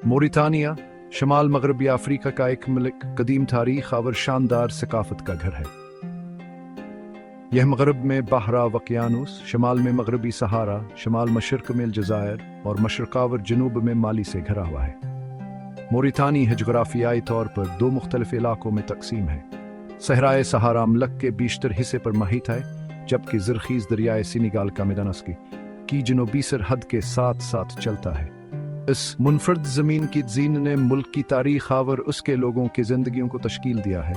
मोरितानिया शमाल मगरबी अफ्रीका का एक मुल्क कदीम तारीख और शानदार सकाफत का घर है। यह मगरब में बहरा वकियानूस, शमाल में मगरबी सहारा, शमाल मशरक में जज़ायर और मशरकावर जनूब में माली से घिरा हुआ है। मोरितानी जोग्राफियाई तौर पर दो मुख्तलिफ इलाकों में तकसीम है। सहराए सहारा मुल्क के बीशतर हिस्से पर महित है, जबकि ज़रख़ीज़ दरियाए सीनिगाल का मैदान की जनूबी सरहद के साथ साथ चलता है। इस मुनफरद ज़मीन की ज़ीन ने मुल्क की तारीख़ और उसके लोगों की ज़िंदगियों को तश्कील दिया है।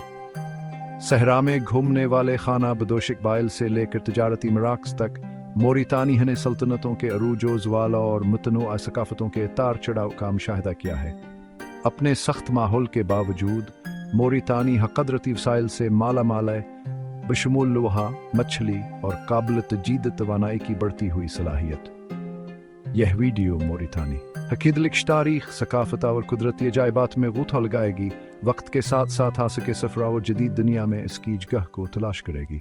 सहरा में घूमने वाले खाना बदोश इक़बाल से लेकर तजारती मराकज़ तक मोरितानी ने सल्तनतों के अरूजो ज़वाला और मुतनोआ सकाफ़तों के तार चढ़ाव का मुशाहिदा किया है। अपने सख्त माहौल के बावजूद मोरितानी क़दरती वसाइल से माला माल है, बशमूल लोहा, मछली और काबिल तजीद तवानाई की बढ़ती हुई सलाहियत। यह वीडियो मोरितानी हकीदलिक तारीख, सकाफत और कुदरती अजायबात में गूथा लगाएगी, वक्त के साथ साथ हासिल के सफरा और जदीद दुनिया में इसकी जगह को तलाश करेगी।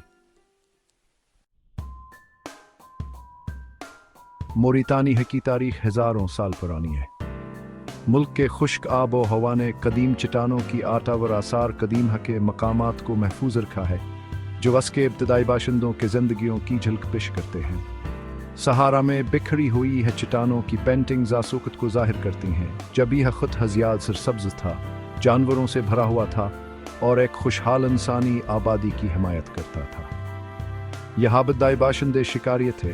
मोरितानी की तारीख हज़ारों साल पुरानी है। मुल्क के खुश्क आबो हवा ने कदीम चट्टानों की आटा व आसार कदीम के मकामात को महफूज रखा है, जो उसके इब्तदाई बाशिंदों के ज़िंदगियों की झलक पेश करते हैं। सहारा में बिखरी हुई है चट्टानों की पेंटिंग्स आसूकत को जाहिर करती हैं, जब यह खुद हज़ियाद सरसब्ज था, जानवरों से भरा हुआ था और एक खुशहाल इंसानी आबादी की हिमायत करता था। यह इब्तदाई बाशिंदे शिकारी थे,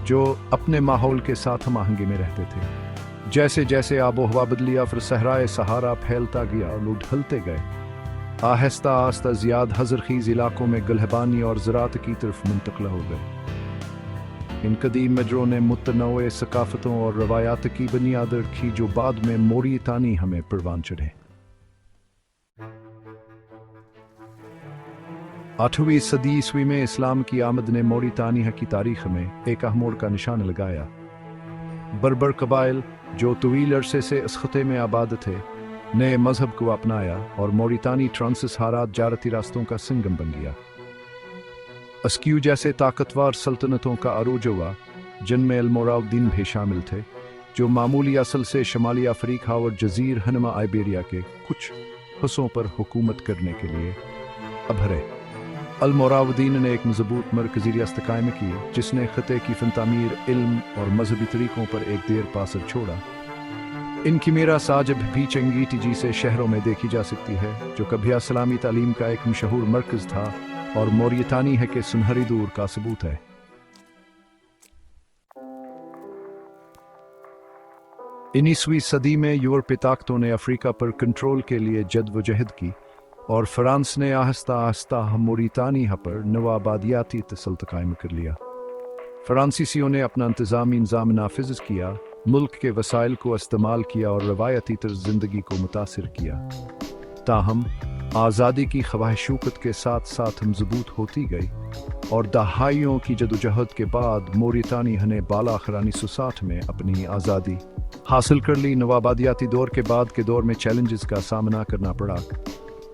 जो अपने माहौल के साथ हमआहंगी में रहते थे। जैसे जैसे आबो हवा बदली फिर सहराए सहारा फैलता गया, लोग ढलते गए, आहिस्ता आहिस्ता ज़ियाद हज़रख़ीज़ इलाकों में गलहबानी और ज़राअत की तरफ मुंतकिल हो गए। इन कदीम मजरों ने मुतनौए सकाफ़तों और रवायात की बुनियाद रखी, जो बाद में मोरितानी हमें परवान चढ़े। 8वीं सदी ईस्वी में इस्लाम की आमद ने मोरितानी की तारीख में एक अहम मोड़ का निशान लगाया। बर्बर कबाइल, जो तवील अरसे से इस खत्े में आबाद थे, नए मजहब को अपनाया और मोरितानी ट्रांससहारात जारती रास्तों का संगम बन गया। अस्क्यू जैसे ताकतवर सल्तनतों का अरूज हुआ, जिनमें अल्मोराउद्दीन भी शामिल थे, जो मामूली असल से शमाली अफ्रीका और जजीर हनमा आइबेरिया के कुछ हिस्सों पर हुकूमत करने के लिए अभरे। अल्मोराउद्दीन ने एक मजबूत मरकज़ी रियासत कायम की, जिसने खत्े की फन-तामीर, इल्म और मजहबी तरीकों पर एक देर पासर छोड़ा। इनकी मीरा साजब भी चंगीटी से शहरों में देखी जा सकती है, जो कभी इस्लामी तालीम का एक मशहूर मरकज़ था और मोरितानी है के सुनहरी दूर का सबूत है। 19वीं सदी में यूरोपीय ताकतों ने अफ्रीका पर कंट्रोल के लिए जद्दोजहद की और फ्रांस ने आहिस्ता आहिस्ता मोरितानी पर नवाबादियाती तसल्लुत कायम कर लिया। फ्रांसीसियों ने अपना इंतज़ामी निज़ाम नाफिज किया, मुल्क के वसाइल को इस्तेमाल किया और रवायती तर्ज ज़िंदगी को मुतासिर किया। ताहम आज़ादी की ख्वाहिशूकत के साथ साथ मजबूत होती गई और दहाइयों की जदोजहद के बाद मोरितानी ने बालाखिर 1960 में अपनी आज़ादी हासिल कर ली। नवाबादियाती दौर के बाद के दौर में चैलेंजेस का सामना करना पड़ा,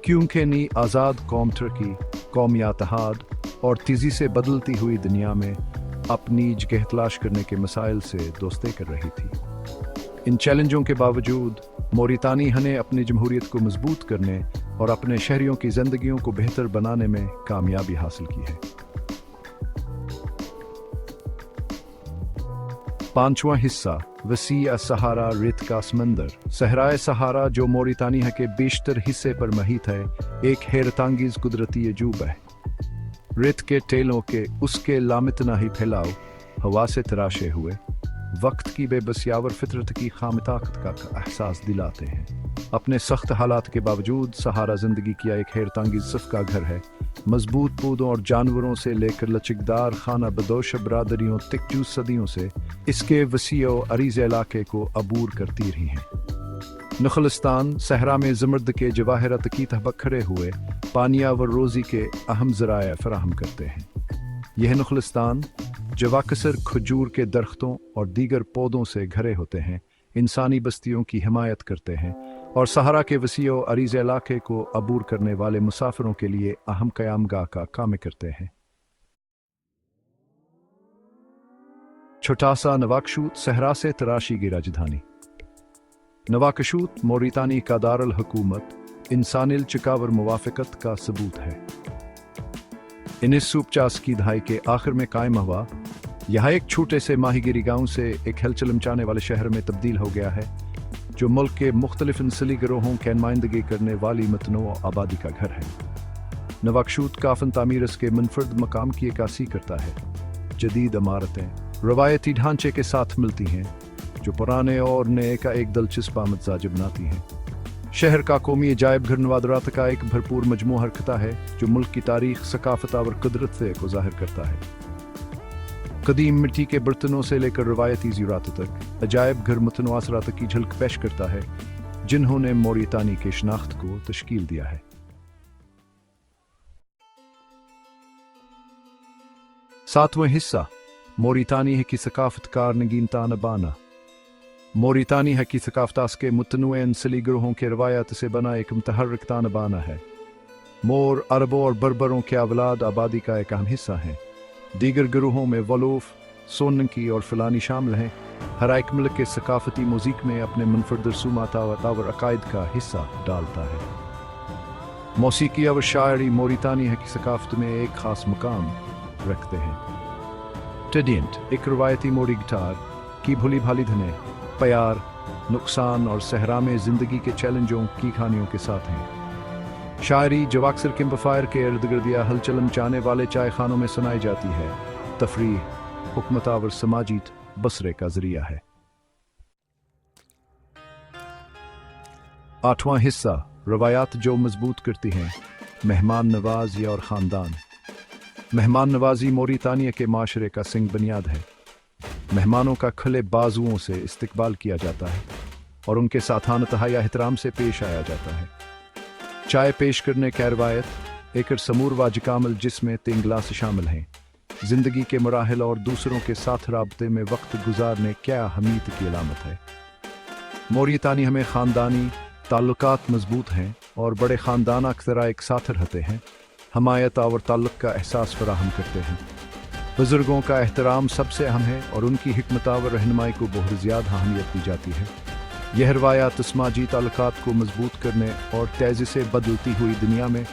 क्योंकि नई आज़ाद कौम तरक्की, कौमी इत्तेहाद और तेज़ी से बदलती हुई दुनिया में अपनी जगह तलाश करने के मसाइल से दोस्ती कर रही थी। इन चैलेंजों के बावजूद मोरितानी ने अपनी जमहूरियत को मजबूत करने और अपने शहरियों की जिंदगियों को बेहतर बनाने में कामयाबी हासिल की है। 5वां हिस्सा वसी सहारा रेत का समंदर। सहराए सहारा, जो मोरितानी के बेशतर हिस्से पर महित है, एक हैरतअंगेज़ कुदरती अजूबा है। रेत के टेलों के उसके लामितना ही फैलाव हवा से तराशे हुए वक्त की बेबसियावर फितरत की खाम ताकत का एहसास दिलाते हैं। अपने सख्त हालात के बावजूद सहारा जिंदगी की एक हैरतअंगेज़ सिफ़ का घर है। मजबूत पौधों और जानवरों से लेकर लचकदार खाना बदोश बरादरियों तक जो सदियों से इसके वसी और अरीज़ इलाके को अबूर करती रही हैं। नखलिस्तान सहरा में ज़मर्द के जवाहरात की तहबखरे हुए पानिया व रोज़ी के अहम ज़राए फराहम करते हैं। यह नखलिस्तान, जो अक्सर खजूर के दरख्तों और दीगर पौधों से घरे होते हैं, इंसानी बस्तियों की हिमायत करते हैं और सहारा के वसी और अरीज़ इलाके को अबूर करने वाले मुसाफिरों के लिए अहम क़यामगाह का काम करते हैं। छोटा सा नवाकशूत सहरा से तराशी की राजधानी। नवाकशूत मोरितानी का दारुल हुकूमत इंसानिल चिकावर मुवाफ़क़त का सबूत है। 1950 की दहाई के आखिर में कायम हुआ, यह एक छोटे से माहीगिरी गांव से एक हलचल मचाने वाले शहर में तब्दील हो गया है, जो मुल्क के मुख्तलिफ इंसली गिरोहों की नुमाइंदगी करने वाली मतनूअ आबादी का घर है। नवाकशूत का फन तामीर इसके मुनफरद मकाम की अक्कासी करता है। जदीद इमारतें रवायती ढांचे के साथ मिलती हैं, जो पुराने और नए का एक दिलचस्प आमद-जाज बनाती हैं। शहर का कौमी अजायब घर नवादरात का एक भरपूर मजमू हरकता है, जो मुल्क की तारीख, सकाफत और कुदरत को ज़ाहिर करता है। कदीम मिट्टी के बर्तनों से लेकर रवायती ज़ीरात तक अजायब घर मुतनों असरात की झलक पेश करता है, जिन्होंने मोरितानी के शनाख्त को तश्कील दिया है। सातवें हिस्सा मोरितानी है की सकाफत कार नगीनता नबाना। मोरितानी है की सकाफतास के मुतनुए इंसली गिरोहों के रवायत से बना एक मुतहर्रिक तानबाना है। मोर, अरबों और बर्बरों के अवलाद आबादी का एक अहम हिस्सा है। दीगर गिरोहों में वलूफ, सोनकी और फिलानी शामिल हैं। हर एक मुल्क के सकाफती म्यूजिक में अपने मुनफरद रसूमात और अकायद का हिस्सा डालता है। मौसीकी और शायरी मोरितानी है की सकाफत में एक ख़ास मकाम रखते हैं। टेडियंट एक रवायती मोरी गिटार की भूली भाली धने प्यार, नुकसान और सहरा में ज़िंदगी के चैलेंजों की कहानियों के साथ हैं। शायरी जो अक्सर कैंपफायर के इर्द गिर्द या हलचल मचाने वाले चाय खानों में सुनाई जाती है, तफरीह, हुकमत और समाजी बसरे का जरिया है। आठवां हिस्सा रवायात जो मजबूत करती हैं, मेहमान नवाजी और ख़ानदान। मेहमान नवाजी मोरितानिया के माशरे का सिंग बुनियाद है। मेहमानों का खुले बाजुओं से इस्तकबाल किया जाता है और उनके साथानतहा या एहतराम से पेश आया जाता है। चाय पेश करने की रवायत एक समूर वाजिकामल जिसमें 3 गिलास शामिल हैं, जिंदगी के मराहल और दूसरों के साथ राबते में वक्त गुजारने क्या अहमियत की अलामत है। मोरितानी हमें ख़ानदानी ताल्लुकात मजबूत हैं और बड़े ख़ानदान अक्सर एक साथ रहते हैं, हमायत और ताल्लुक़ का एहसास फराहम करते हैं। बुजुर्गों का एहतराम सबसे अहम है और उनकी हिकमत और रहनुमाई को बहुत ज़्यादा अहमियत दी जाती है। यह रवायात समाजी ताल्लुकात को मजबूत करने और तेज़ी से बदलती हुई दुनिया में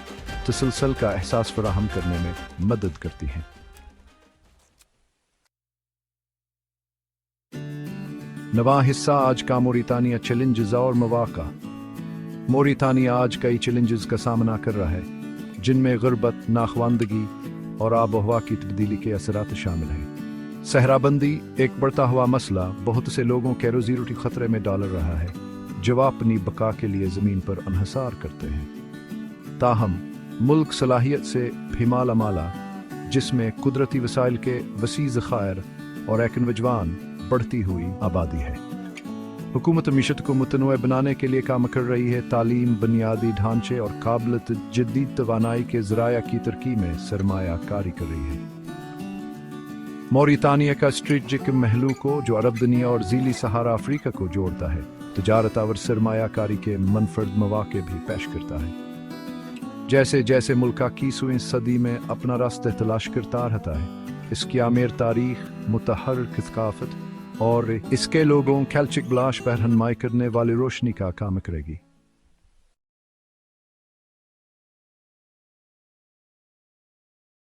तसलसल का एहसास फराहम करने में मदद करती हैं। नवा हिस्सा आज का मोरितानिया चैलेंजेस और मौक़ा। मोरितानिया आज कई चैलेंजेस का सामना कर रहा है, जिनमें गुर्बत, नाखवानदगी और आब हवा की तब्दीली के असरात शामिल हैं। सहराबंदी एक बढ़ता हुआ मसला बहुत से लोगों के रोजी रोटी खतरे में डाल रहा है, जो अपनी बका के लिए ज़मीन पर अनहसार करते हैं। ताहम मुल्क सलाहियत से भीमाला माला, जिसमें कुदरती वसाइल के वसी ज़खायर और एक नौजवान बढ़ती हुई आबादी है। हुकूमत मीशत को मुतनोए बनाने के लिए काम कर रही है। तालीम, बुनियादी ढांचे और काबिलियत जदीद तवानाई के ज़राया की तरक्की में सरमाया कारी कर रही है। मोरितानिया का स्ट्रेटजिक महलू को जो अरब दुनिया और ज़ीली सहारा अफ्रीका को जोड़ता है, तजारत और सरमाया कारी के मनफरद मौक़े भी पेश करता है। जैसे जैसे मुल्क 21वीं सदी में अपना रास्ता तलाश करता रहता है, इसकी आमेर तारीख, मुतहर्रिक सकाफत और इसके लोगों कैल्चिक ब्लाश पर रहनुमाई करने वाली रोशनी का काम करेगी।